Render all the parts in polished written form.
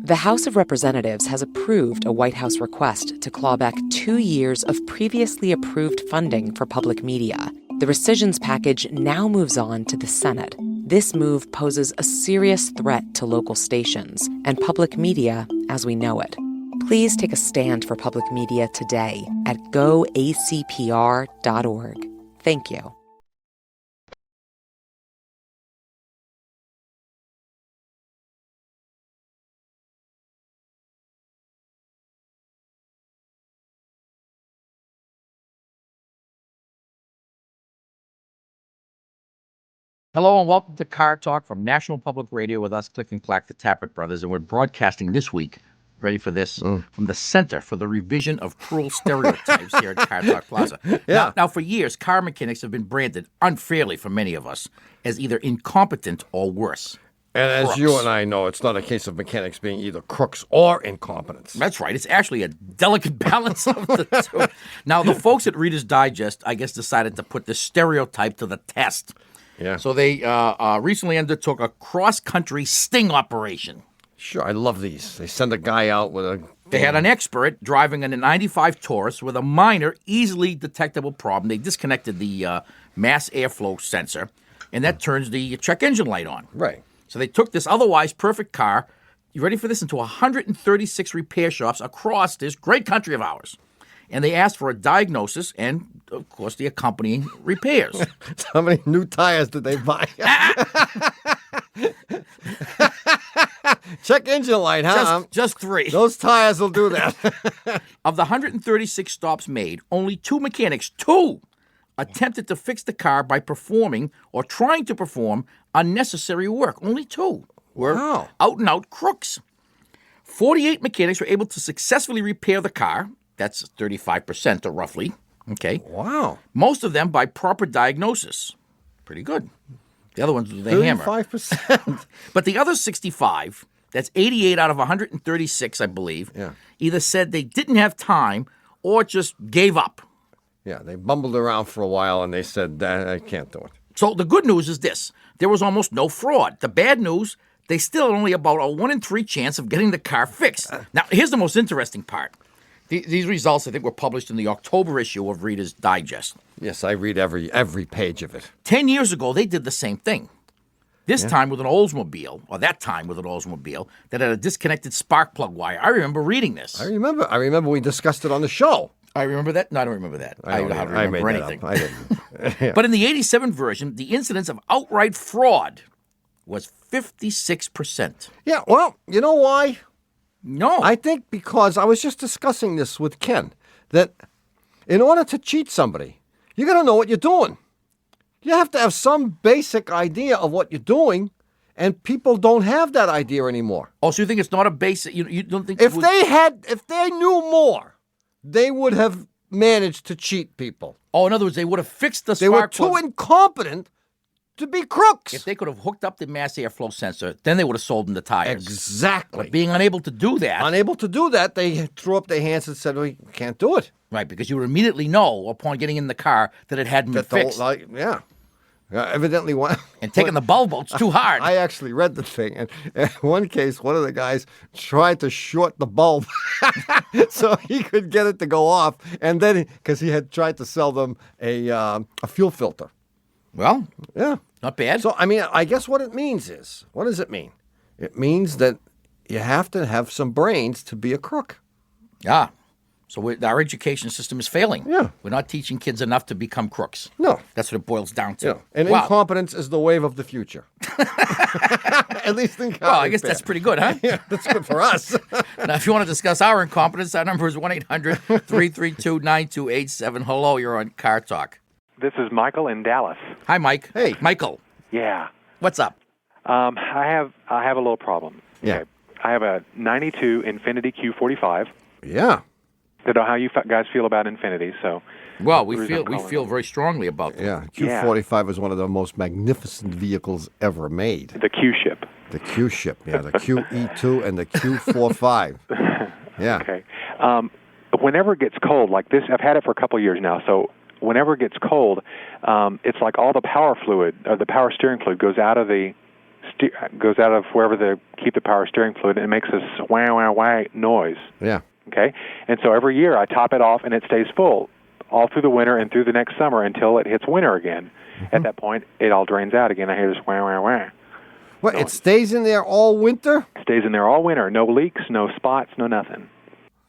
The House of Representatives has approved a White House request to claw back 2 years of previously approved funding for public media. The rescissions package now moves on to the Senate. This move poses a serious threat to local stations and public media as we know it. Please take a stand for public media today at goacpr.org. Thank you. Hello and welcome to Car Talk from National Public Radio with us, Click and Clack, the Tappert Brothers, and we're broadcasting this week, ready for this, from the Center for the Revision of Cruel Stereotypes here at Car Talk Plaza. Yeah. Now, for years, car mechanics have been branded unfairly for many of us as either incompetent or worse. And as crooks. you and I know, it's not a case of mechanics being either crooks or incompetents. That's right. It's actually a delicate balance of the two. Now, the folks at Reader's Digest, I guess, decided to put this stereotype to the test. Yeah. So they recently undertook a cross-country sting operation. Sure, I love these. They send a guy out with a... They had an expert driving a 95 Taurus with a minor, easily detectable problem. They disconnected the mass airflow sensor, and that turns the check engine light on. Right. So they took this otherwise perfect car, you ready for this, into 136 repair shops across this great country of ours. And they asked for a diagnosis and, of course, the accompanying repairs. How many new tires did they buy? Check engine light, huh? Just 3. Those tires will do that. Of the 136 stops made, only 2 mechanics, 2, attempted to fix the car by performing or trying to perform unnecessary work. Only 2 were out-and-out crooks. 48 mechanics were able to successfully repair the car. That's 35% or roughly. Okay. Wow. Most of them by proper diagnosis. Pretty good. The other ones, they hammer. 35%. But the other 65, that's 88 out of 136, I believe, either said they didn't have time or just gave up. Yeah, they bumbled around for a while and they said, I can't do it. So the good news is this. There was almost no fraud. The bad news, they still had only about a 1 in 3 chance of getting the car fixed. Now, here's the most interesting part. These results, I think, were published in the October issue of Reader's Digest. Yes, I read every page of it. 10 years ago, they did the same thing. This time with an Oldsmobile, or that time with an Oldsmobile, that had a disconnected spark plug wire. I remember reading this. I remember we discussed it on the show. I remember that? No, I don't remember that. I don't know how to remember anything. I didn't. But in the 87 version, the incidence of outright fraud was 56%. Yeah, well, you know why? No. I think because I was just discussing this with Ken, that in order to cheat somebody, you got to know what you're doing. You have to have some basic idea of what you're doing, and people don't have that idea anymore. Oh, so you think it's not a basic? You don't think if they knew more, they would have managed to cheat people. Oh, in other words, they would have fixed the They spark were too incompetent to be crooks. If they could have hooked up the mass airflow sensor, then they would have sold them the tires. Exactly. But being unable to do that. They threw up their hands and said, we can't do it. Right, because you would immediately know upon getting in the car that it hadn't been fixed. Evidently one. And taking the bulb out, it's too hard. I actually read the thing. And in one case, one of the guys tried to short the bulb so he could get it to go off. And then, because he had tried to sell them a fuel filter. Well, yeah. Not bad. So, I mean, I guess what it means is, what does it mean? It means that you have to have some brains to be a crook. Yeah. So our education system is failing. Yeah. We're not teaching kids enough to become crooks. No. That's what it boils down to. Yeah. And incompetence is the wave of the future. At least in Well, I guess that's pretty good, huh? Yeah, that's good for us. Now, if you want to discuss our incompetence, our number is 1-800-332-9287. Hello, you're on Car Talk. This is Michael in Dallas. Hi, Mike. Hey. Michael. Yeah. What's up? I have a little problem. Yeah. Okay. I have a 92 Infiniti Q45. Yeah. I don't know how you guys feel about Infiniti, so... Well, we feel very strongly about them. Yeah. Q45 is one of the most magnificent vehicles ever made. The Q-ship. The Q-ship, yeah. The QE2 and the Q45. Yeah. Okay. Whenever it gets cold, like this, I've had it for a couple of years now, so whenever it gets cold, it's like all the power fluid, or the power steering fluid, goes out of the goes out of wherever they keep the power steering fluid, and it makes this wah, wah, wah noise. Yeah. Okay? And so every year I top it off, and it stays full all through the winter and through the next summer until it hits winter again. At that point, it all drains out again. I hear this wah, wah, wah. What, it stays in there all winter? Stays in there all winter. No leaks, no spots, no nothing.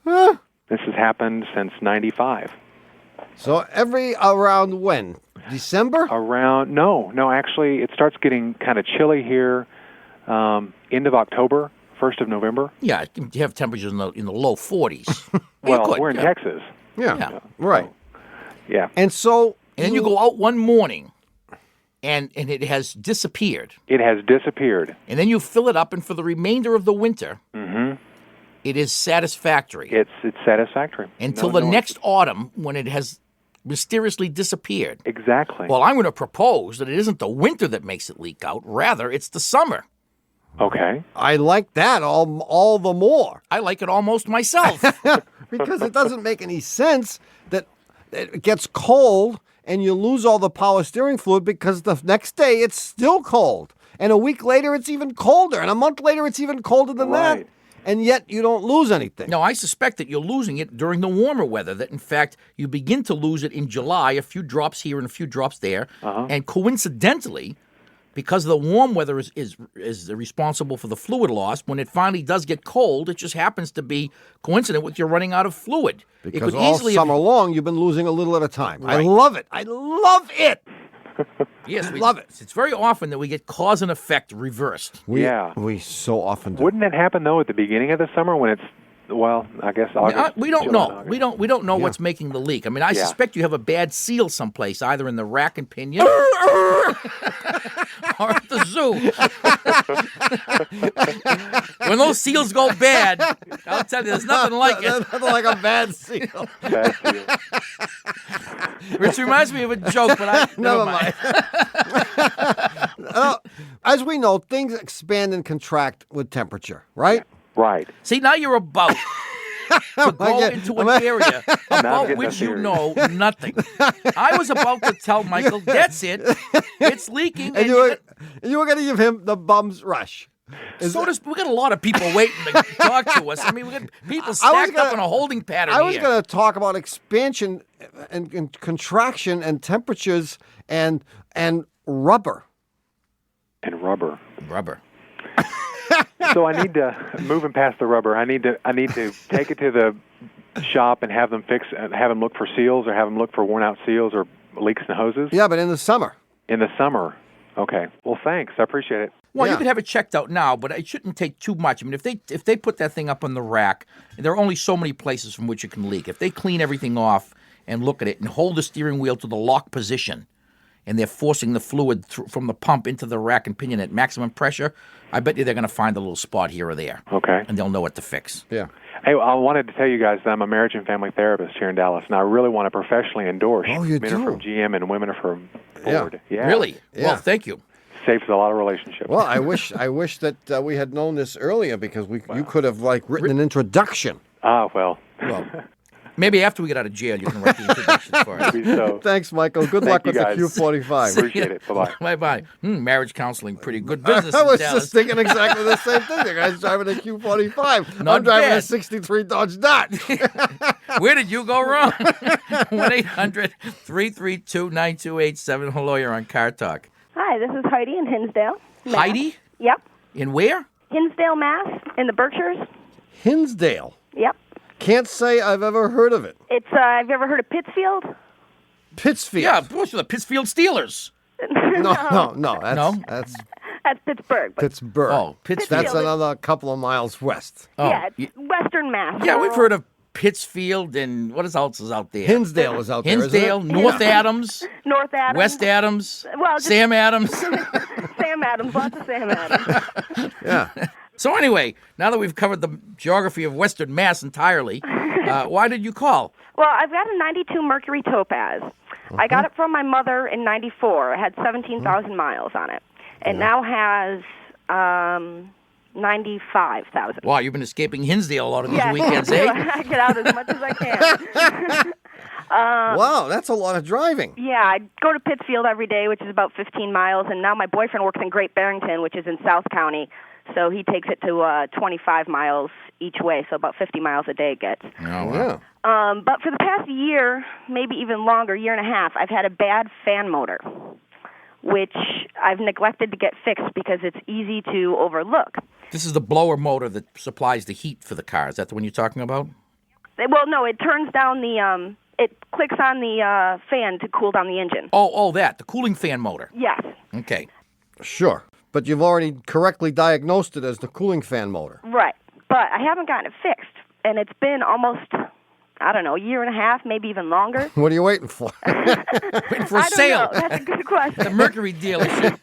Huh? This has happened since 95. So around when? December? Actually, it starts getting kind of chilly here end of October, 1st of November. Yeah, you have temperatures in the low 40s. Well, we're in Texas. Yeah. Right. Yeah. And so... And then you go out one morning, and it has disappeared. It has disappeared. And then you fill it up, and for the remainder of the winter, it is satisfactory. It's satisfactory. Until the next autumn, when it has mysteriously disappeared. Exactly. Well, I'm going to propose that it isn't the winter that makes it leak out. Rather, it's the summer. Okay. I like that all the more. I like it almost myself. Because it doesn't make any sense that it gets cold and you lose all the power steering fluid because the next day it's still cold. And a week later it's even colder. And a month later it's even colder than that. And yet you don't lose anything. No, I suspect that you're losing it during the warmer weather, that in fact you begin to lose it in July, a few drops here and a few drops there. And coincidentally, because the warm weather is responsible for the fluid loss, when it finally does get cold, it just happens to be coincident with your running out of fluid. Because all summer long you've been losing a little at a time. Right. I love it. I love it. Yes, love it. It's very often that we get cause and effect reversed. We so often do. Wouldn't that happen though at the beginning of the summer when it's I guess August? We don't July, know. August. We don't know what's making the leak. I mean, I suspect you have a bad seal someplace, either in the rack and pinion or at the zoo. When those seals go bad, I'll tell you, there's nothing like it. Nothing like a bad seal. Bad seal. Which reminds me of a joke, but never mind. As we know, things expand and contract with temperature, right? Right. See, now you're about to go into an area about which you know nothing. I was about to tell Michael, that's it. It's leaking. And you were going to give him the bum's rush. We got a lot of people waiting to talk to us. I mean, we got people stacked up in a holding pattern I was here. going to talk about expansion and contraction and temperatures and rubber. And rubber. Rubber. So I need to, moving past the rubber, I need to take it to the shop and have them look for seals or have them look for worn out seals or leaks in hoses. Yeah, but in the summer. In the summer. Okay. Well, thanks. I appreciate it. Well, you could have it checked out now, but it shouldn't take too much. I mean, if they put that thing up on the rack, there are only so many places from which it can leak. If they clean everything off and look at it and hold the steering wheel to the lock position, and they're forcing the fluid from the pump into the rack and pinion at maximum pressure, I bet you they're going to find a little spot here or there. Okay. And they'll know what to fix. Yeah. Hey, I wanted to tell you guys that I'm a marriage and family therapist here in Dallas, and I really want to professionally endorse Oh, you men do? are from GM and women are from Ford. Yeah. Really? Yeah. Well, thank you. Saves a lot of relationships. Well, I wish that we had known this earlier because you could have written an introduction. Well. Maybe after we get out of jail, you can write the introductions for us. Maybe so. Thanks, Michael. Good luck you with guys. the Q45. Appreciate it. Bye-bye. Bye-bye. Marriage counseling, pretty good business I in was Dallas. just thinking exactly the same thing. The guy's driving a Q45. Not I'm driving a bad. 63 Dodge Dart. Where did you go wrong? 1-800-332-9287. Hello, you're on Car Talk. Hi, this is Heidi in Hinsdale. Mass. Heidi? Yep. In where? Hinsdale, Mass. In the Berkshires. Hinsdale. Yep. Can't say I've ever heard of it. It's, have you ever heard of Pittsfield? Pittsfield. Yeah, of course, the Pittsfield Steelers. No. That's That's Pittsburgh. But Pittsburgh. Oh, Pittsfield. That's another couple of miles west. yeah, it's Western Mass. Yeah, we've heard of Pittsfield and what else is out there? Hinsdale is out there, isn't Hinsdale, it? North Adams, North Adams. West Adams, Well, just- Sam Adams. Sam Adams. Lots of Sam Adams. Yeah. So anyway, now that we've covered the geography of Western Mass entirely, why did you call? Well, I've got a 92 Mercury Topaz. I got it from my mother in 94. It had 17,000 miles on it. It now has 95,000. Wow, you've been escaping Hinsdale a lot of these weekends, eh? I get out as much as I can. Wow, that's a lot of driving. Yeah, I go to Pittsfield every day, which is about 15 miles, and now my boyfriend works in Great Barrington, which is in South County, so he takes it to 25 miles each way, so about 50 miles a day it gets. Oh, wow. But for the past year, maybe even longer, year and a half, I've had a bad fan motor, which I've neglected to get fixed because it's easy to overlook. This is the blower motor that supplies the heat for the car. Is that the one you're talking about? Well, no, it turns down the, it clicks on the fan to cool down the engine. Oh, that, the cooling fan motor. Yes. Okay. Sure. But you've already correctly diagnosed it as the cooling fan motor. Right. But I haven't gotten it fixed, and it's been almost, I don't know, a year and a half, maybe even longer. What are you waiting for? Waiting for a I don't sale. know. That's a good question. The Mercury dealership.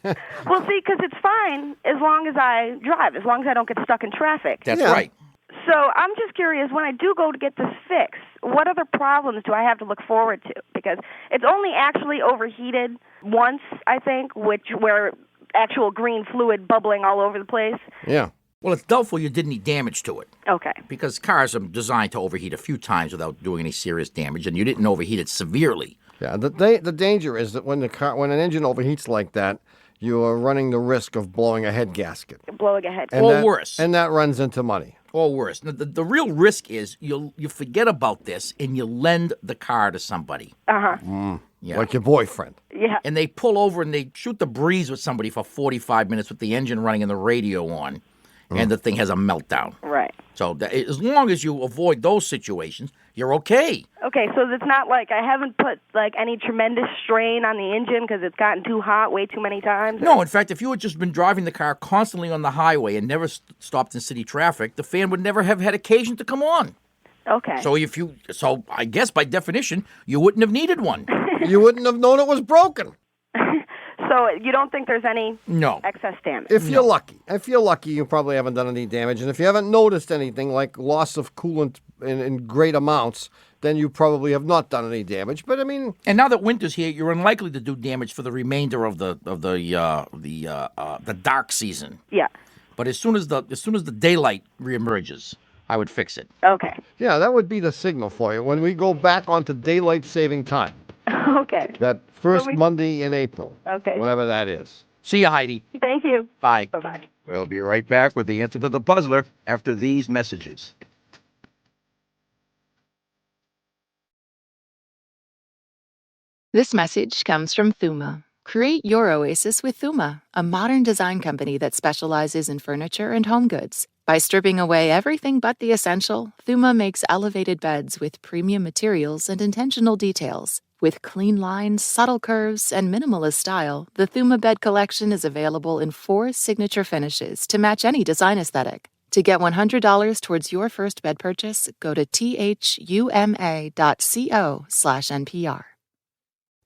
Well, see, because it's fine as long as I drive, as long as I don't get stuck in traffic. That's Yeah. right. So I'm just curious, when I do go to get this fixed, what other problems do I have to look forward to? Because it's only actually overheated once, I think, where actual green fluid bubbling all over the place. Yeah. Well, it's doubtful you did any damage to it. Okay. Because cars are designed to overheat a few times without doing any serious damage, and you didn't overheat it severely. Yeah. The danger is that when an engine overheats like that, you are running the risk of blowing a head gasket. Blowing a head. Or worse. And that runs into money. Or worse. Now, the real risk is you forget about this and you lend the car to somebody. Uh-huh. Yeah. Like your boyfriend. Yeah. And they pull over and they shoot the breeze with somebody for 45 minutes with the engine running and the radio on, and the thing has a meltdown. Right. So as long as you avoid those situations, you're okay. Okay, so it's not like I haven't put like any tremendous strain on the engine because it's gotten too hot way too many times? No, in fact, if you had just been driving the car constantly on the highway and never stopped in city traffic, the fan would never have had occasion to come on. Okay. So I guess by definition, you wouldn't have needed one. You wouldn't have known it was broken. So you don't think there's any No. excess damage? If you're lucky. If you're lucky, you probably haven't done any damage. And if you haven't noticed anything like loss of coolant in great amounts, then you probably have not done any damage. But I mean, And now that winter's here, you're unlikely to do damage for the remainder of the dark season. Yeah. But as soon as the daylight reemerges, I would fix it. Okay. yeah, that would be the signal for you when we go back onto daylight saving time. Okay. That first Monday in April. Okay. Whatever that is. See you, Heidi. Thank you. Bye. Bye-bye. We'll be right back with the answer to the puzzler after these messages. This message comes from Thuma. Create your oasis with Thuma, a modern design company that specializes in furniture and home goods. By stripping away everything but the essential, Thuma makes elevated beds with premium materials and intentional details. With clean lines, subtle curves, and minimalist style, the Thuma bed collection is available in 4 signature finishes to match any design aesthetic. To get $100 towards your first bed purchase, go to thuma.co/NPR.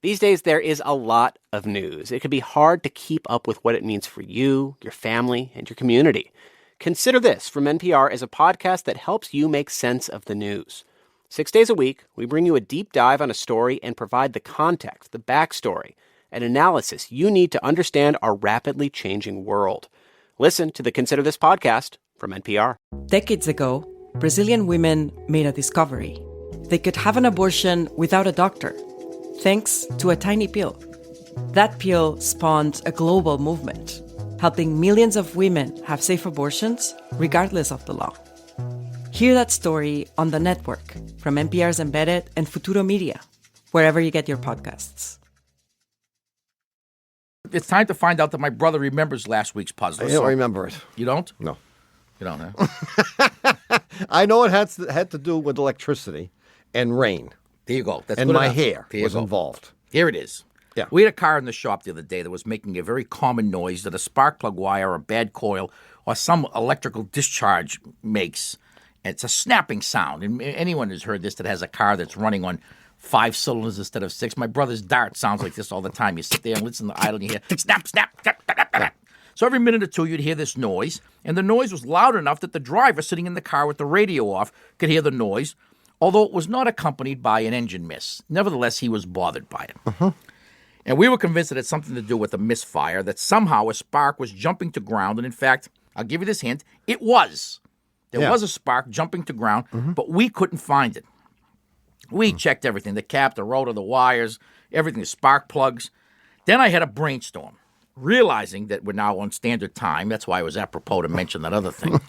These days, there is a lot of news. It can be hard to keep up with what it means for you, your family, and your community. Consider This from NPR as a podcast that helps you make sense of the news. 6 days a week, we bring you a deep dive on a story and provide the context, the backstory, and analysis you need to understand our rapidly changing world. Listen to the Consider This podcast from NPR. Decades ago, Brazilian women made a discovery. They could have an abortion without a doctor, thanks to a tiny pill. That pill spawned a global movement, helping millions of women have safe abortions regardless of the law. Hear that story on The Network from NPR's Embedded and Futuro Media, wherever you get your podcasts. It's time to find out that my brother remembers last week's puzzle. I don't remember it. You don't? No. You don't, huh? I know it had to do with electricity and rain. There you go. That's And good my enough. hair There you was go. involved. Here it is. Yeah. We had a car in the shop the other day that was making a very common noise that a spark plug wire or a bad coil or some electrical discharge makes. It's a snapping sound. And anyone who's heard this that has a car that's running on 5 cylinders instead of 6. My brother's Dart sounds like this all the time. You sit there and listen to the idle and you hear snap, snap, snap, snap, snap. So every minute or two you'd hear this noise, and the noise was loud enough that the driver sitting in the car with the radio off could hear the noise, although it was not accompanied by an engine miss. Nevertheless, he was bothered by it. And we were convinced that it had something to do with a misfire, that somehow a spark was jumping to ground, and in fact, I'll give you this hint, it was. There was a spark jumping to ground, but we couldn't find it. We checked everything, the cap, the rotor, the wires, everything, the spark plugs. Then I had a brainstorm, realizing that we're now on standard time. That's why I was apropos to mention that other thing.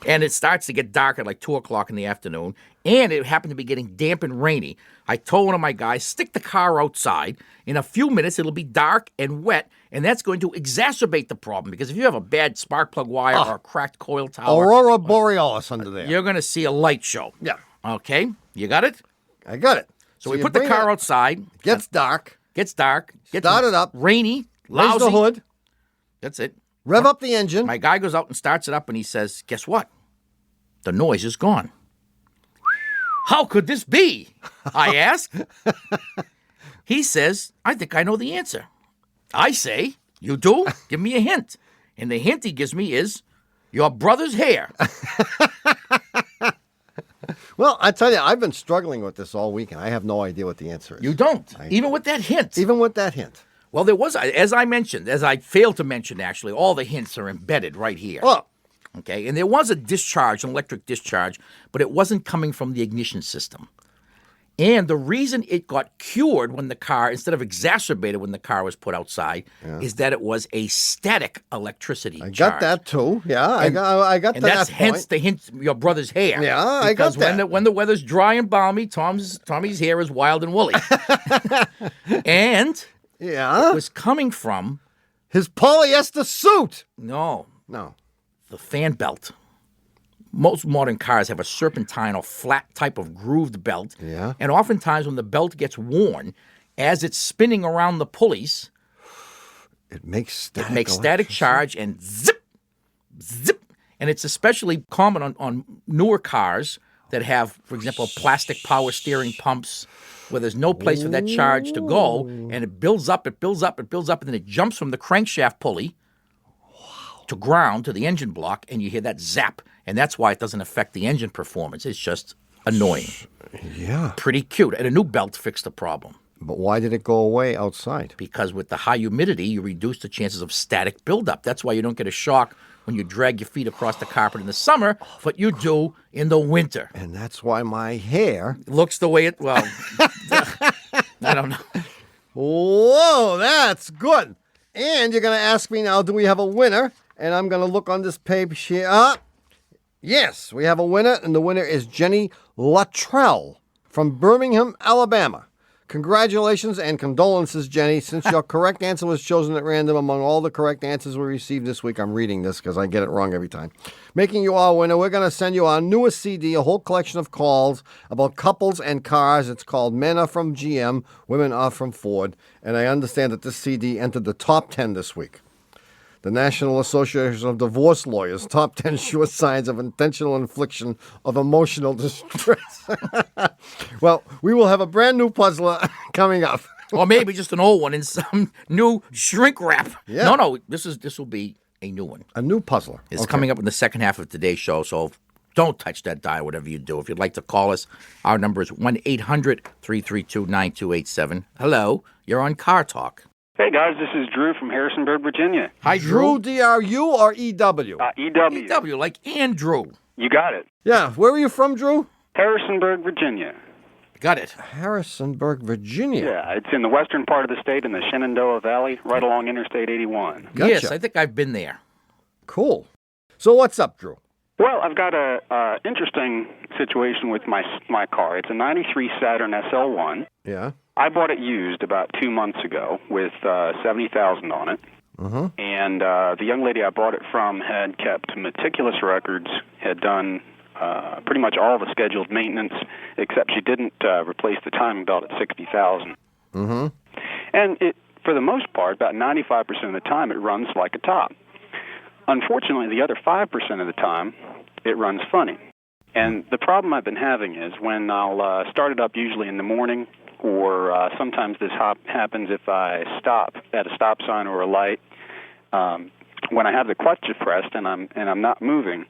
And it starts to get dark at like 2 o'clock in the afternoon, and it happened to be getting damp and rainy. I told one of my guys, stick the car outside. In a few minutes, it'll be dark and wet, and that's going to exacerbate the problem, because if you have a bad spark plug wire or a cracked coil tower, Aurora Borealis under there. you're going to see a light show. Yeah. Okay? You got it? I got it. So we put the car outside. Gets dark. Gets dark. Start it up. Rainy. Raise Lousy. the hood. That's it. Rev up the engine. My guy goes out and starts it up, and he says, guess what? The noise is gone. How could this be? I ask. He says, I think I know the answer. I say, you do? Give me a hint. And the hint he gives me is your brother's hair. Well, I tell you, I've been struggling with this all week, and I have no idea what the answer is. You don't, even with that hint. Even with that hint. Well, there was, as I failed to mention, actually, all the hints are embedded right here. Oh. Okay, and there was a discharge, an electric discharge, but it wasn't coming from the ignition system. And the reason it got cured when the car, instead of exacerbated when the car was put outside, is that it was a static electricity charge. I got that too. Yeah, I got to that point. And that's hence the hint, your brother's hair. Yeah, I got that. Because when the weather's dry and balmy, Tommy's hair is wild and woolly. And it was coming from his polyester suit. No. The fan belt. Most modern cars have a serpentine or flat type of grooved belt. Yeah. And oftentimes when the belt gets worn, as it's spinning around the pulleys, it makes static charge and zip, zip. And it's especially common on newer cars that have, for example, plastic power steering pumps where there's no place for that charge to go. And it builds up, and then it jumps from the crankshaft pulley to ground, to the engine block, and you hear that zap. And that's why it doesn't affect the engine performance. It's just annoying. Yeah. Pretty cute. And a new belt fixed the problem. But why did it go away outside? Because with the high humidity, you reduce the chances of static buildup. That's why you don't get a shock when you drag your feet across the carpet in the summer, but you do in the winter. And that's why my hair looks the way it, well, I don't know. Whoa, that's good. And you're going to ask me now, do we have a winner? And I'm going to look on this page here. Yes, we have a winner, and the winner is Jenny Luttrell from Birmingham, Alabama. Congratulations and condolences, Jenny. Since your correct answer was chosen at random among all the correct answers we received this week, I'm reading this because I get it wrong every time. Making you our winner, we're going to send you our newest CD, a whole collection of calls about couples and cars. It's called Men Are From GM, Women Are From Ford. And I understand that this CD entered the top 10 this week. The National Association of Divorce Lawyers, top 10 sure signs of intentional infliction of emotional distress. Well, we will have a brand new puzzler coming up. Or maybe just an old one in some new shrink wrap. Yeah. No, this will be a new one. A new puzzler. It's coming up in the second half of today's show, so don't touch that dial, whatever you do. If you'd like to call us, our number is 1-800-332-9287. Hello, you're on Car Talk. Hey, guys, this is Drew from Harrisonburg, Virginia. Hi, Drew. D-R-U or E-W? E-W. E-W, like Andrew. You got it. Yeah, where are you from, Drew? Harrisonburg, Virginia. Got it. Harrisonburg, Virginia. Yeah, it's in the western part of the state in the Shenandoah Valley, right along Interstate 81. Gotcha. Yes, I think I've been there. Cool. So what's up, Drew? Well, I've got a interesting situation with my car. It's a 93 Saturn SL1. Yeah. I bought it used about 2 months ago with $70,000 on it. Uh-huh. And the young lady I bought it from had kept meticulous records, had done pretty much all the scheduled maintenance, except she didn't replace the timing belt at 60,000. Mm-hmm. And it, for the most part, about 95% of the time, it runs like a top. Unfortunately, the other 5% of the time, it runs funny. And the problem I've been having is when I'll start it up usually in the morning, or sometimes this happens if I stop at a stop sign or a light. When I have the clutch depressed and I'm not moving,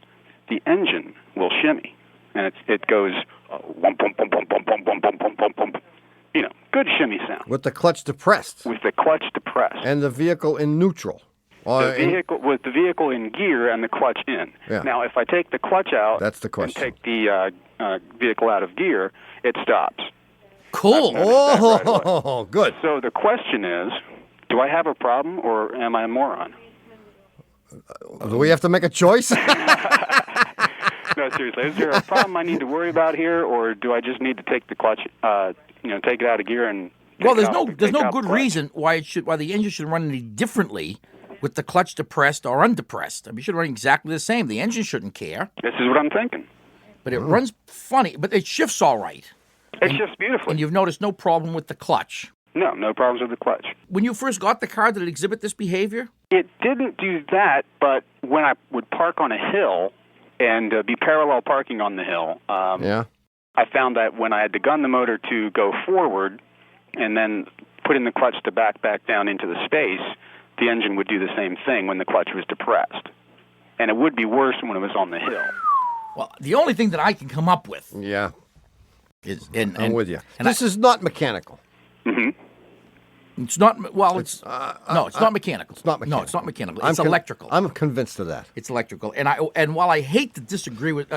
the engine will shimmy, and it goes wump, wump, wump, wump, wump, wump, wump, wump, wump, wump. You know, good shimmy sound. With the clutch depressed. With the clutch depressed. And the vehicle in neutral. The vehicle vehicle in gear and the clutch in. Yeah. Now, if I take the clutch out That's the question. and take the vehicle out of gear, it stops. Cool. Oh, good. So the question is, do I have a problem or am I a moron? Do we have to make a choice? No, seriously. Is there a problem I need to worry about here, or do I just need to take the clutch, take it out of gear and? Well, there's no good reason why the engine should run any differently with the clutch depressed or undepressed. I mean, it should run exactly the same. The engine shouldn't care. This is what I'm thinking. But it runs funny, but it shifts all right. It shifts beautifully. And you've noticed no problem with the clutch. No problems with the clutch. When you first got the car, did it exhibit this behavior? It didn't do that, but when I would park on a hill and be parallel parking on the hill, I found that when I had to gun the motor to go forward and then put in the clutch to back down into the space, the engine would do the same thing when the clutch was depressed. And it would be worse when it was on the hill. Well, the only thing that I can come up with is... And I'm with you. This is not mechanical. Mm-hmm. It's not... Well, it's not mechanical. It's not mechanical. No, it's not mechanical. It's electrical. I'm convinced of that. It's electrical. And while I hate to agree with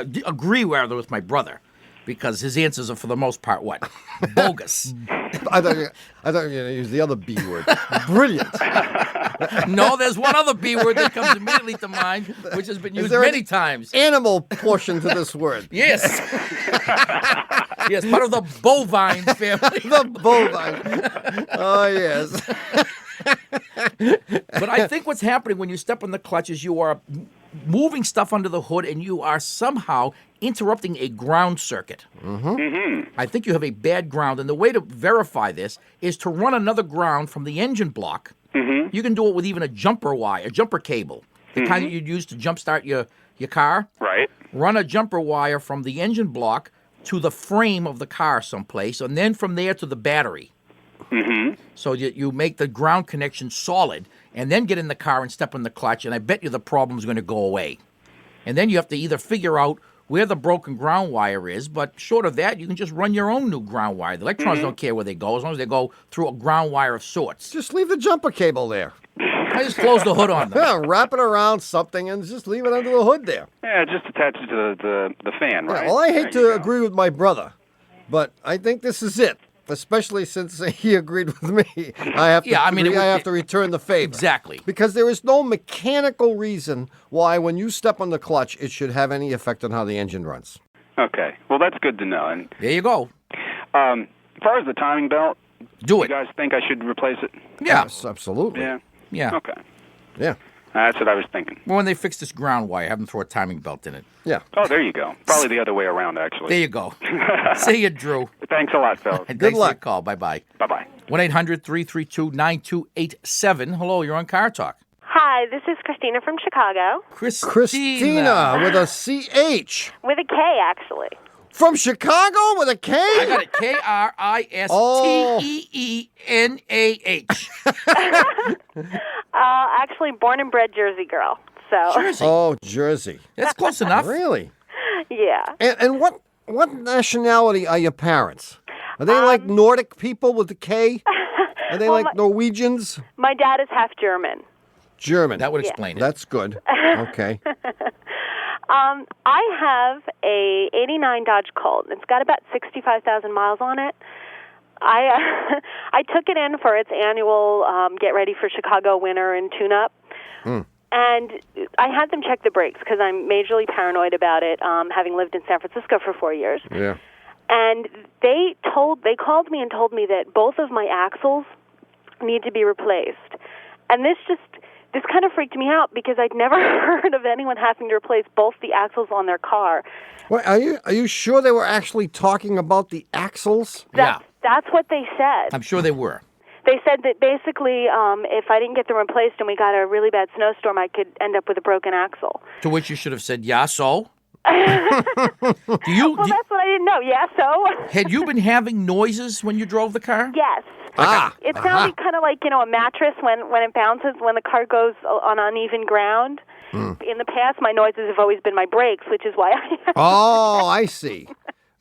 my brother, because his answers are, for the most part, what? Bogus. I thought you were going to use the other B word. Brilliant. No, there's one other B word that comes immediately to mind, which has been used many times. Animal portion to this word. Yes. Yes, part of the bovine family. The bovine. Oh, yes. But I think what's happening when you step on the clutch is you are moving stuff under the hood and you are somehow interrupting a ground circuit. I think you have a bad ground, and the way to verify this is to run another ground from the engine block. You can do it with even a jumper wire, a jumper cable, the kind that you'd use to jumpstart your car. Right. Run a jumper wire from the engine block to the frame of the car someplace, and then from there to the battery. So you make the ground connection solid, and then get in the car and step on the clutch, and I bet you the problem's going to go away. And then you have to either figure out where the broken ground wire is, but short of that, you can just run your own new ground wire. The electrons don't care where they go, as long as they go through a ground wire of sorts. Just leave the jumper cable there. I just close the hood on them. Yeah, wrap it around something and just leave it under the hood there. Yeah, just attach it to the fan, right? Yeah, well, I hate to agree with my brother, but I think this is it. Especially since he agreed with me. I have to return the favor. Exactly. Because there is no mechanical reason why when you step on the clutch, it should have any effect on how the engine runs. Okay. Well, that's good to know. And there you go. As far as the timing belt, do it. You guys think I should replace it? Yeah. Yes, absolutely. Yeah. Okay. Yeah. That's what I was thinking. Well, when they fix this ground wire, have them throw a timing belt in it. Yeah. Oh, there you go. Probably the other way around, actually. There you go. See you, Drew. Thanks a lot, fellas. Good luck. For your call. Bye-bye. Bye-bye. 1-800-332-9287. Hello, you're on Car Talk. Hi, this is Christina from Chicago. Christina with a C-H. With a K, actually. From Chicago with a K? I got it. K-R-I-S-T-E-E-N-A-H. Actually, born and bred Jersey girl. So. Jersey. Oh, Jersey. That's close enough. Really? Yeah. And what nationality are your parents? Are they like Nordic people with the K? Are they like Norwegians? My dad is half German. German. That would explain it. That's good. Okay. I have a 89 Dodge Colt. It's got about 65,000 miles on it. I took it in for its annual get ready for Chicago winter and tune-up. And I had them check the brakes because I'm majorly paranoid about it, having lived in San Francisco for 4 years. Yeah. And they called me and told me that both of my axles need to be replaced. And this kind of freaked me out because I'd never heard of anyone having to replace both the axles on their car. Wait, are you sure they were actually talking about the axles? That's what they said. I'm sure they were. They said that basically if I didn't get them replaced and we got a really bad snowstorm, I could end up with a broken axle. To which you should have said, yeah, so? Well, that's what I didn't know. Yeah, so? Had you been having noises when you drove the car? Yes. It sounded kind of like, a mattress when it bounces, when the car goes on uneven ground. In the past, my noises have always been my brakes, which is why Oh, I see.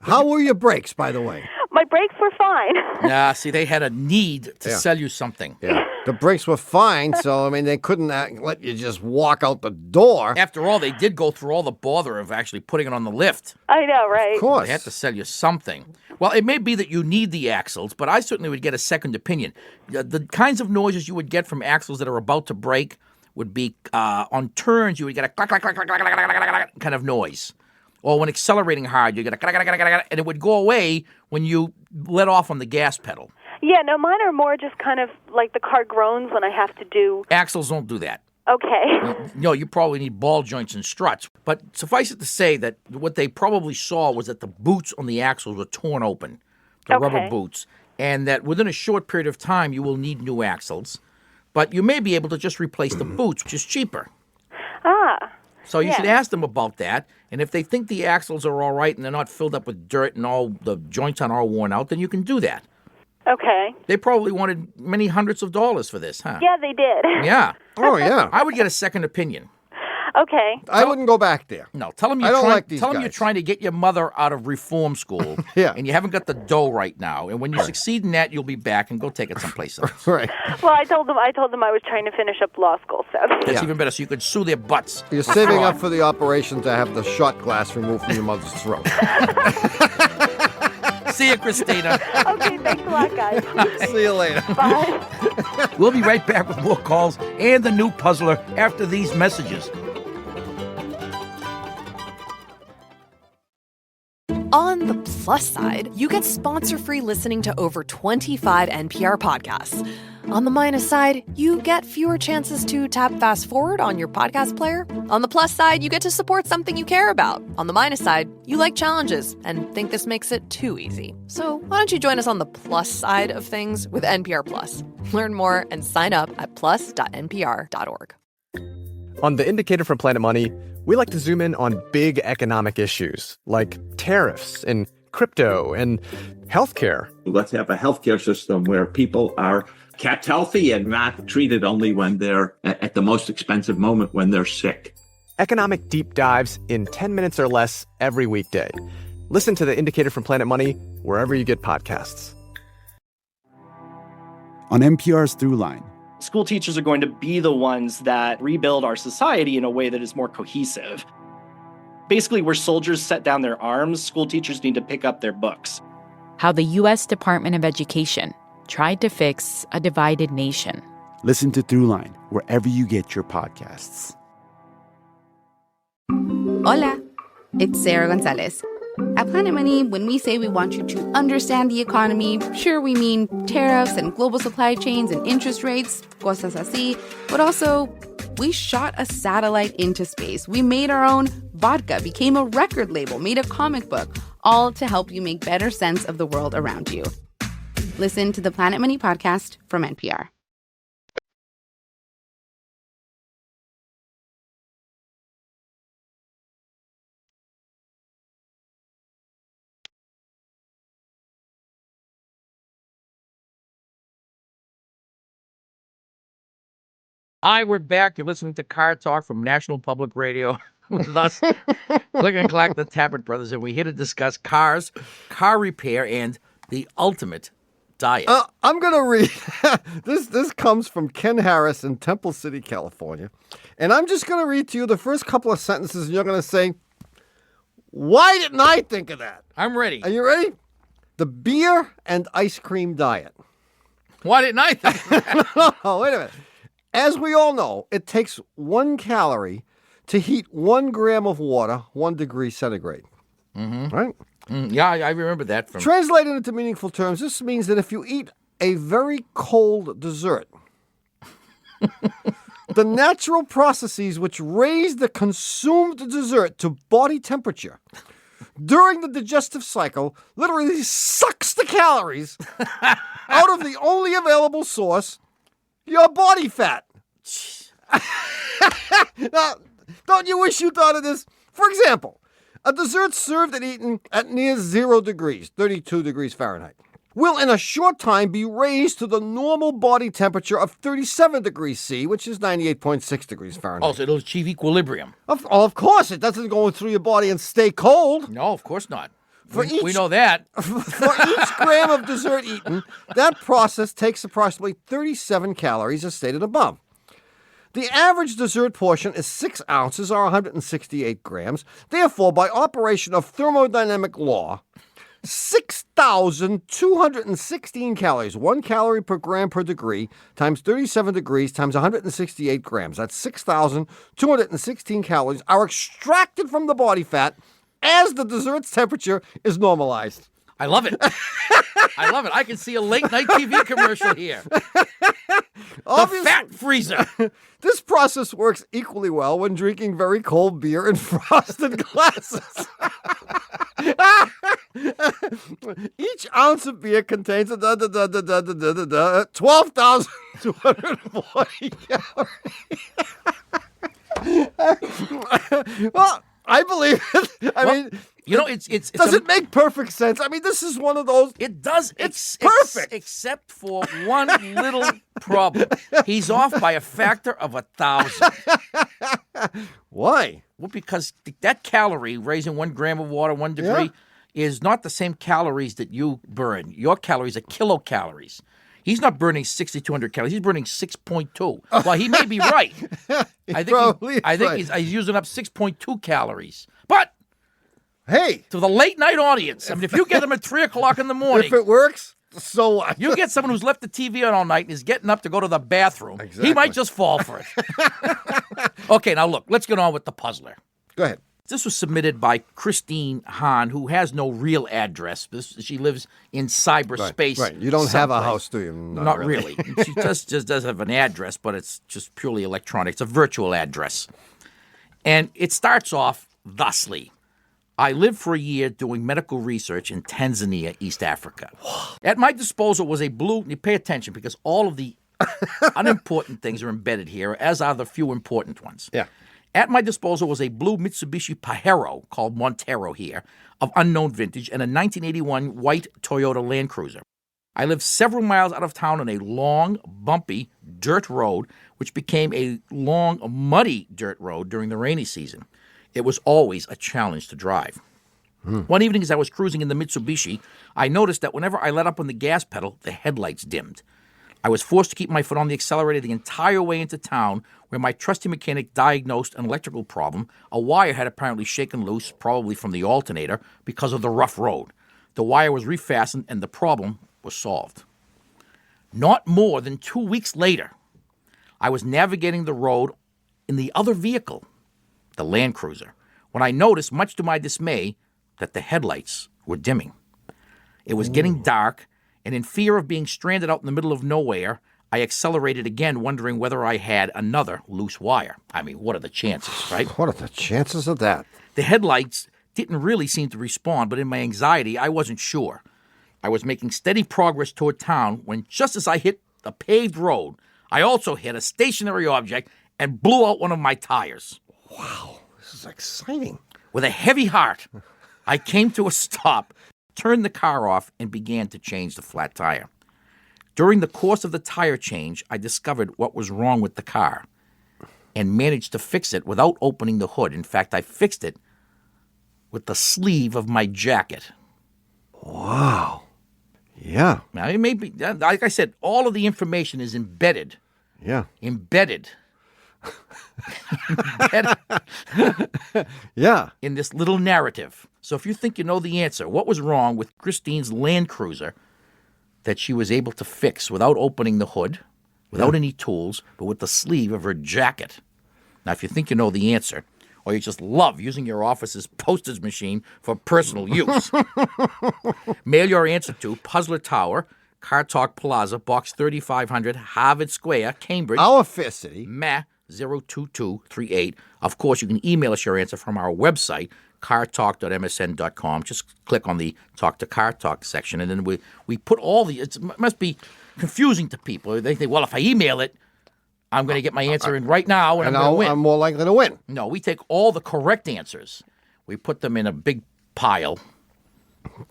How were your brakes, by the way? My brakes were fine. Nah, see, they had a need to sell you something. Yeah. The brakes were fine, so, I mean, they couldn't let you just walk out the door. After all, they did go through all the bother of actually putting it on the lift. I know, right? Of course. They had to sell you something. Well, it may be that you need the axles, but I certainly would get a second opinion. The kinds of noises you would get from axles that are about to break would be on turns, you would get a clack, clack, clack, clack, clack, clack, clack, clack, clack kind of noise. Or when accelerating hard, you get a clack, clack, clack, clack, clack, and it would go away when you let off on the gas pedal. Yeah, no, mine are more just kind of like the car groans when I have to do... Axles don't do that. Okay. No, you probably need ball joints and struts. But suffice it to say that what they probably saw was that the boots on the axles were torn open, the rubber boots, and that within a short period of time you will need new axles. But you may be able to just replace the boots, which is cheaper. Ah. So you should ask them about that. And if they think the axles are all right and they're not filled up with dirt and all the joints aren't all worn out, then you can do that. Okay. They probably wanted many hundreds of dollars for this, huh? Yeah, they did. Yeah. Oh, yeah. I would get a second opinion. Okay. I wouldn't go back there. No, tell them I don't like these tell them guys. you're trying to get your mother out of reform school. Yeah. And you haven't got the dough right now. And when you succeed in that, you'll be back and go take it someplace else. Right. Well, I told them I was trying to finish up law school, so. That's even better. So you could sue their butts. You're saving up for the operation to have the shot glass removed from your mother's throat. See you, Christina. Okay, thanks a lot, guys. See you later. Bye. We'll be right back with more calls and the new puzzler after these messages. On the plus side, you get sponsor-free listening to over 25 NPR podcasts. On the minus side, you get fewer chances to tap fast forward on your podcast player. On the plus side, you get to support something you care about. On the minus side, you like challenges and think this makes it too easy. So why don't you join us on the plus side of things with NPR Plus? Learn more and sign up at plus.npr.org. On The Indicator from Planet Money, we like to zoom in on big economic issues like tariffs and crypto and healthcare. Let's have a healthcare system where people are kept healthy and not treated only when they're at the most expensive moment when they're sick. Economic deep dives in 10 minutes or less every weekday. Listen to The Indicator from Planet Money wherever you get podcasts. On NPR's Throughline, school teachers are going to be the ones that rebuild our society in a way that is more cohesive. Basically, where soldiers set down their arms, school teachers need to pick up their books. How the U.S. Department of Education tried to fix a divided nation. Listen to Throughline wherever you get your podcasts. Hola, it's Sarah Gonzalez. At Planet Money, when we say we want you to understand the economy, sure, we mean tariffs and global supply chains and interest rates, cosas así, but also we shot a satellite into space. We made our own vodka, became a record label, made a comic book, all to help you make better sense of the world around you. Listen to the Planet Money podcast from NPR. Hi, we're back. You're listening to Car Talk from National Public Radio with us, Click and Clack, the Tappert Brothers, and we're here to discuss cars, car repair, and the ultimate diet. I'm going to read. This comes from Ken Harris in Temple City, California. And I'm just going to read to you the first couple of sentences, and you're going to say, why didn't I think of that? I'm ready. Are you ready? The beer and ice cream diet. Why didn't I think of that? No, wait a minute. As we all know, it takes 1 calorie to heat 1 gram of water, 1 degree centigrade. Mm-hmm. Right? Yeah, I remember that. Translated into meaningful terms, this means that if you eat a very cold dessert, the natural processes which raise the consumed dessert to body temperature during the digestive cycle literally sucks the calories out of the only available source, your body fat. Now, don't you wish you thought of this? For example, a dessert served and eaten at near 0 degrees, 32 degrees Fahrenheit, will in a short time be raised to the normal body temperature of 37 degrees C, which is 98.6 degrees Fahrenheit. Oh, so it'll achieve equilibrium. Of course, it doesn't go through your body and stay cold. No, of course not. We know that. For each gram of dessert eaten, that process takes approximately 37 calories, as stated above. The average dessert portion is 6 ounces, or 168 grams. Therefore, by operation of thermodynamic law, 6,216 calories, 1 calorie per gram per degree, times 37 degrees, times 168 grams. That's 6,216 calories are extracted from the body fat as the dessert's temperature is normalized. I love it. I love it. I can see a late-night TV commercial here. The fat freezer. This process works equally well when drinking very cold beer in frosted glasses. Each ounce of beer contains 12,240 calories. Well, I believe it. I mean, does it make perfect sense? I mean, this is one of those. It does. It's perfect, except for one little problem. He's off by a factor of 1,000. Why? Well, because that calorie, raising 1 gram of water, 1 degree, is not the same calories that you burn. Your calories are kilocalories. He's not burning 6,200 calories. He's burning 6.2. Well, he may be right. I think he's using up 6.2 calories. But hey, to the late night audience, I mean, if you get him at 3 o'clock in the morning, if it works, so what? You get someone who's left the TV on all night and is getting up to go to the bathroom. Exactly. He might just fall for it. Okay, now look, let's get on with the puzzler. Go ahead. This was submitted by Christine Hahn, who has no real address. She lives in cyberspace. Right. You don't have a house, do you? Not really. She just does have an address, but it's just purely electronic. It's a virtual address. And it starts off thusly. I lived for a year doing medical research in Tanzania, East Africa. At my disposal was a blue, you pay attention because all of the unimportant things are embedded here, as are the few important ones. Yeah. At my disposal was a blue Mitsubishi Pajero, called Montero here, of unknown vintage, and a 1981 white Toyota Land Cruiser. I lived several miles out of town on a long, bumpy dirt road, which became a long, muddy dirt road during the rainy season. It was always a challenge to drive. One evening as I was cruising in the Mitsubishi, I noticed that whenever I let up on the gas pedal, the headlights dimmed. I was forced to keep my foot on the accelerator the entire way into town, where my trusty mechanic diagnosed an electrical problem. A wire had apparently shaken loose, probably from the alternator, because of the rough road. The wire was refastened, and the problem was solved. Not more than 2 weeks later, I was navigating the road in the other vehicle, the Land Cruiser, when I noticed, much to my dismay, that the headlights were dimming. It was getting dark, and in fear of being stranded out in the middle of nowhere, I accelerated again, wondering whether I had another loose wire. I mean, what are the chances, right? What are the chances of that? The headlights didn't really seem to respond, but in my anxiety, I wasn't sure. I was making steady progress toward town when, just as I hit the paved road, I also hit a stationary object and blew out one of my tires. Wow, this is exciting. With a heavy heart, I came to a stop, turned the car off, and began to change the flat tire. During the course of the tire change, I discovered what was wrong with the car and managed to fix it without opening the hood. In fact, I fixed it with the sleeve of my jacket. Wow. Yeah. Now, it may be, like I said, all of the information is embedded. Yeah. Embedded. Yeah. In this little narrative. So if you think you know the answer, what was wrong with Christine's Land Cruiser that she was able to fix without opening the hood, without any tools, but with the sleeve of her jacket? Now, if you think you know the answer, or you just love using your office's postage machine for personal use, mail your answer to Puzzler Tower, Car Talk Plaza, Box 3500, Harvard Square, Cambridge. Our fair city. Ma 02238. Of course, you can email us your answer from our website, cartalk.msn.com. Just click on the Talk to Car Talk section, and then we put all the... It must be confusing to people. They think, well, if I email it, I'm going to get my answer in right now, and I'm going to win. I'm more likely to win. No, we take all the correct answers. We put them in a big pile,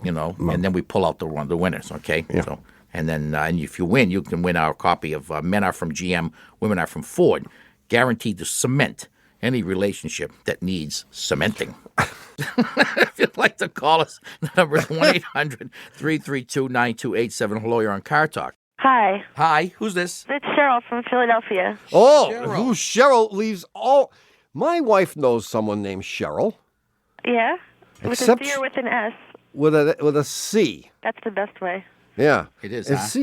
and then we pull out the winners, okay? Yeah. So, and then and if you win, you can win our copy of Men Are From GM, Women Are From Ford, guaranteed to cement any relationship that needs cementing. If you'd like to call us, the number is 1-800-332-9287. Hello, you're on Car Talk. Hi. Hi, who's this? It's Cheryl from Philadelphia. Oh, who's Cheryl leaves all... My wife knows someone named Cheryl. Yeah? Except with a C or with an S? With a C. That's the best way. Yeah. It is, It's huh?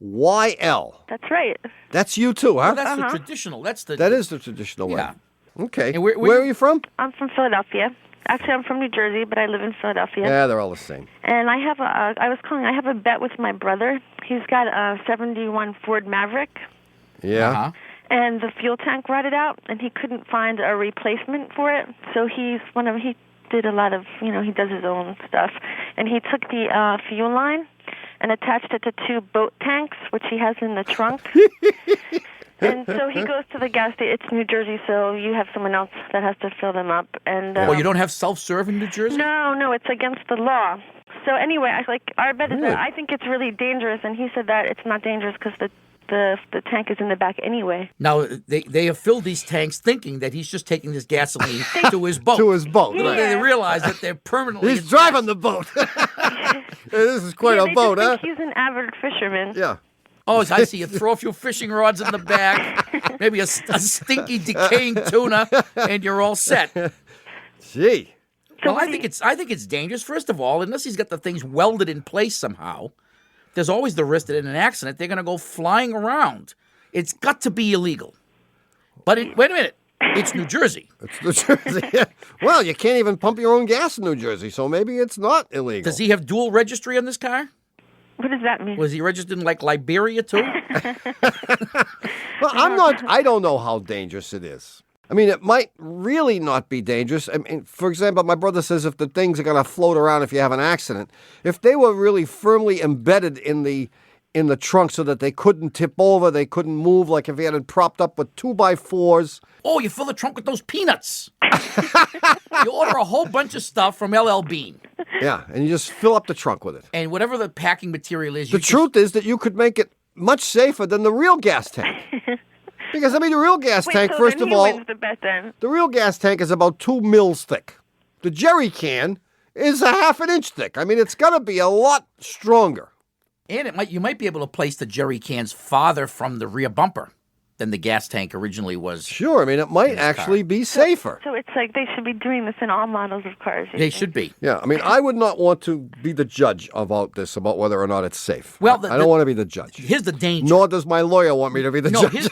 Cheryl. That's right. That's you too, huh? Well, that's the traditional. That is the traditional way. Yeah. Okay. And where are you from? I'm from Philadelphia. Actually, I'm from New Jersey, but I live in Philadelphia. Yeah, they're all the same. And I have I have a bet with my brother. He's got a 71 Ford Maverick. Yeah. And the fuel tank rotted out, and he couldn't find a replacement for it. So he did a lot of, he does his own stuff. And he took the fuel line and attached it to 2 boat tanks, which he has in the trunk. And so he goes to the gas station. It's New Jersey, so you have someone else that has to fill them up. And Well, you don't have self-serve in New Jersey? No, it's against the law. So anyway, our bet is that I think it's really dangerous, and he said that it's not dangerous because the tank is in the back anyway. Now, they have filled these tanks thinking that he's just taking this gasoline to his boat. To his boat. But Right. they realize that they're permanently... He's driving the boat. This is quite a boat, huh? He's an avid fisherman. Yeah. Oh, I see. You throw a few fishing rods in the back, maybe a stinky, decaying tuna, and you're all set. Gee. Well, I think it's dangerous. First of all, unless he's got the things welded in place somehow, there's always the risk that in an accident they're going to go flying around. It's got to be illegal. But wait a minute. It's New Jersey. It's New Jersey. Well, you can't even pump your own gas in New Jersey, so maybe it's not illegal. Does he have dual registry on this car? What does that mean? Was he registered in, Liberia, too? Well, I don't know how dangerous it is. I mean, it might really not be dangerous. I mean, for example, my brother says if the things are going to float around if you have an accident, if they were really firmly embedded in the trunk so that they couldn't tip over, they couldn't move, like if you had it propped up with 2x4s. Oh, you fill the trunk with those peanuts. You order a whole bunch of stuff from LL Bean. Yeah, and you just fill up the trunk with it. And whatever the packing material is... The truth is that you could make it much safer than the real gas tank. Because, the real gas tank, so first then of all, wins the bet then. the real gas tank is about 2 mils thick. The jerry can is a half an inch thick. It's got to be a lot stronger. And you might be able to place the jerry cans farther from the rear bumper than the gas tank originally was. Sure, it might actually be safer. So it's like they should be doing this in all models of cars. They should be. Yeah, I would not want to be the judge about whether or not it's safe. Well, I don't want to be the judge. Here's the danger. Nor does my lawyer want me to be the judge.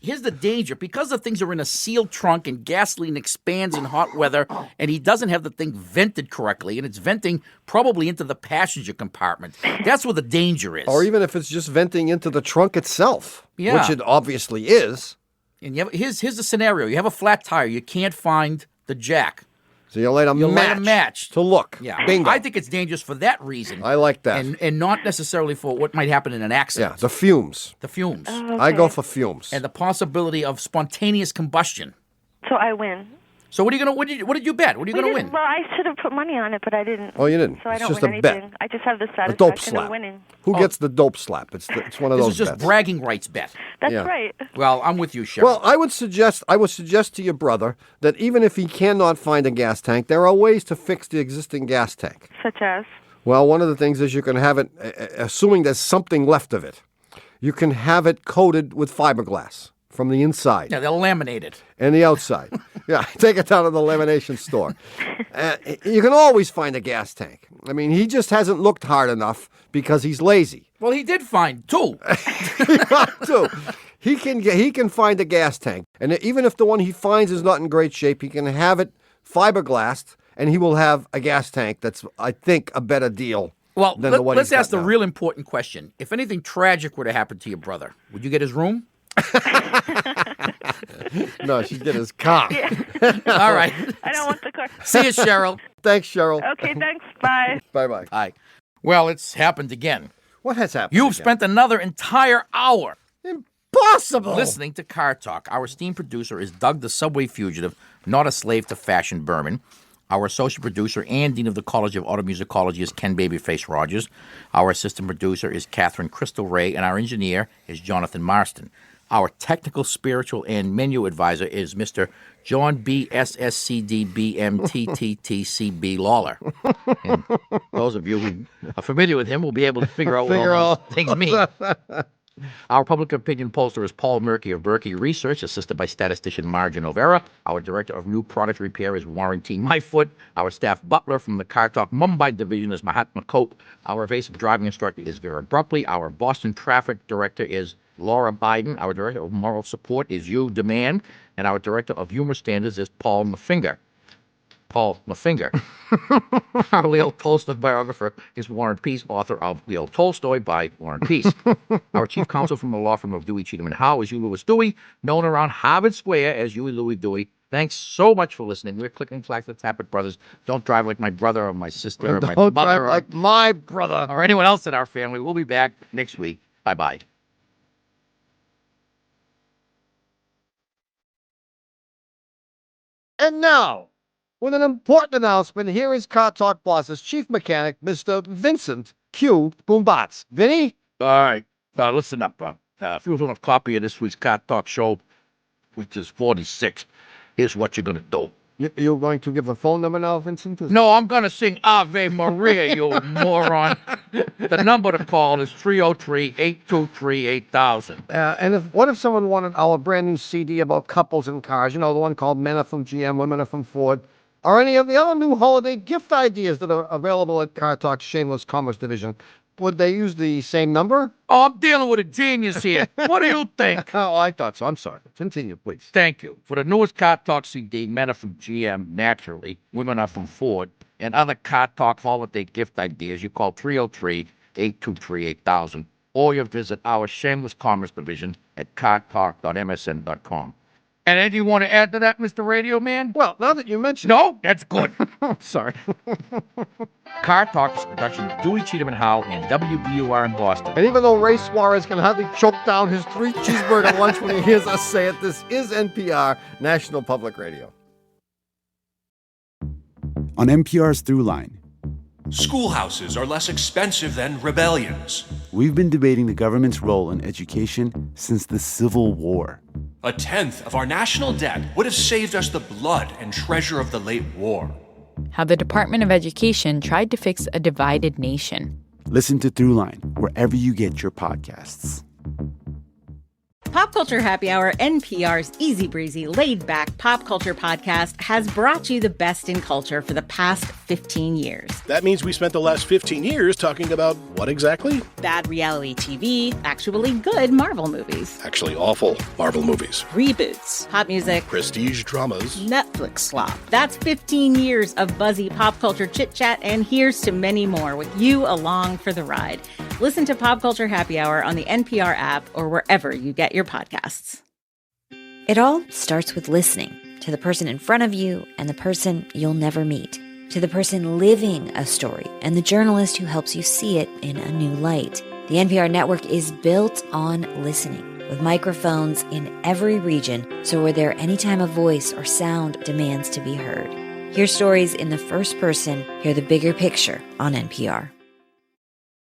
Here's the danger. Because the things are in a sealed trunk and gasoline expands in hot weather, and he doesn't have the thing vented correctly, and it's venting probably into the passenger compartment. That's where the danger is. Or even if it's just venting into the trunk itself, Yeah. which it obviously is. And here's the scenario. You have a flat tire. You can't find the jack. So you light a match to look. Yeah. Bingo. I think it's dangerous for that reason. I like that. And not necessarily for what might happen in an accident. Yeah, the fumes. The fumes. Oh, I go for fumes. And the possibility of spontaneous combustion. So I win. So what did you bet? What are you going to win? Well, I should have put money on it, but I didn't. Oh, you didn't? So I It's don't just win a bet. anything. I just have the A dope satisfaction slap. of winning. Who gets the dope slap? It's one of This those is just bets. bragging rights bet. That's Yeah. right. Well, I'm with you, Cheryl. Well, I would suggest to your brother that even if he cannot find a gas tank, there are ways to fix the existing gas tank. Such as? Well, one of the things is you can have it, assuming there's something left of it, you can have it coated with fiberglass from the inside. Yeah, they'll laminate it. And the outside. Yeah, take it down to the lamination store. You can always find a gas tank. He just hasn't looked hard enough because he's lazy. Well, he did find 2. He can find a gas tank. And even if the one he finds is not in great shape, he can have it fiberglassed, and he will have a gas tank that's, I think, a better deal than the one let's he's got ask the now. real important question. If anything tragic were to happen to your brother, would you get his room? No, she'd get his car. All right. I don't want the car. See you, Cheryl. Thanks, Cheryl. Okay, thanks. Bye. Bye-bye. Hi. Well, it's happened again. What has happened? You've spent another entire hour Impossible. listening to Car Talk. Our esteemed producer is Doug the Subway Fugitive, not a slave to fashion Berman. Our associate producer and dean of the College of Automusicology is Ken Babyface Rogers. Our assistant producer is Catherine Crystal Ray, and our engineer is Jonathan Marston. Our technical, spiritual, and menu advisor is Mr. John B. SSCDBMTTTCB Lawler. And those of you who are familiar with him will be able to figure out what all those things mean. Our public opinion pollster is Paul Murky of Berkey Research, assisted by statistician Margin Overa. Our director of new product repair is Warren T. Myfoot. Our staff butler from the Car Talk Mumbai division is Mahatma Cope. Our evasive driving instructor is Vera Brupley. Our Boston traffic director is Laura Biden. Our director of moral support is Hugh Demand. And our director of humor standards is Paul Mafinger. Our Leo Tolstoy biographer is Warren Peace, author of Leo Tolstoy by Warren Peace. Our chief counsel from the law firm of Dewey, Cheatham & Howe is Hugh Lewis Dewey, known around Harvard Square as Huey Louie Dewey. Thanks so much for listening. We're Click and Clack, the Tappet Brothers. Don't drive like my brother or my sister or my Don't mother drive like my brother. or anyone else in our family. We'll be back next week. Bye-bye. And now, with an important announcement, here is Car Talk Boss's chief mechanic, Mr. Vincent Q. Boombatz. Vinny? All right. Listen up. If you want a copy of this week's Car Talk show, which is 46, here's what you're going to do. You're going to give a phone number now, Vincent? No, I'm going to sing Ave Maria, you moron. The number to call is 303-823-8000. And what if someone wanted our brand new CD about couples and cars? You know, the one called Men Are From GM, Women Are From Ford. Or any of the other new holiday gift ideas that are available at Car Talk's Shameless Commerce Division. Would they use the same number? Oh, I'm dealing with a genius here. What do you think? Oh, I thought so. I'm sorry. Continue, please. Thank you. For the newest Car Talk CD, Men Are From GM, naturally, Women Are From Ford, and other Car Talk holiday gift ideas, you call 303-823-8000, or you visit our Shameless Commerce Division at cartalk.msn.com. And anything you want to add to that, Mr. Radio Man? Well, now that you mention No, that's good. Sorry. Car Talk is a production of Dewey, Cheatham & Howe and WBUR in Boston. And even though Ray Suarez can hardly choke down his 3-cheeseburger lunch when he hears us say it, this is NPR, National Public Radio. On NPR's Throughline, schoolhouses are less expensive than rebellions. We've been debating the government's role in education since the Civil War. 1/10 of our national debt would have saved us the blood and treasure of the late war. How the Department of Education tried to fix a divided nation. Listen to Throughline wherever you get your podcasts. Pop Culture Happy Hour, NPR's easy-breezy, laid-back pop culture podcast, has brought you the best in culture for the past 15 years. That means we spent the last 15 years talking about what exactly? Bad reality TV, actually good Marvel movies. Actually awful Marvel movies. Reboots, pop music, prestige dramas, Netflix slop. That's 15 years of buzzy pop culture chit-chat, and here's to many more with you along for the ride. Listen to Pop Culture Happy Hour on the NPR app or wherever you get your podcasts. It all starts with listening to the person in front of you and the person you'll never meet, to the person living a story and the journalist who helps you see it in a new light. The NPR network is built on listening, with microphones in every region, so we're there anytime a voice or sound demands to be heard. Hear stories in the first person, hear the bigger picture on NPR.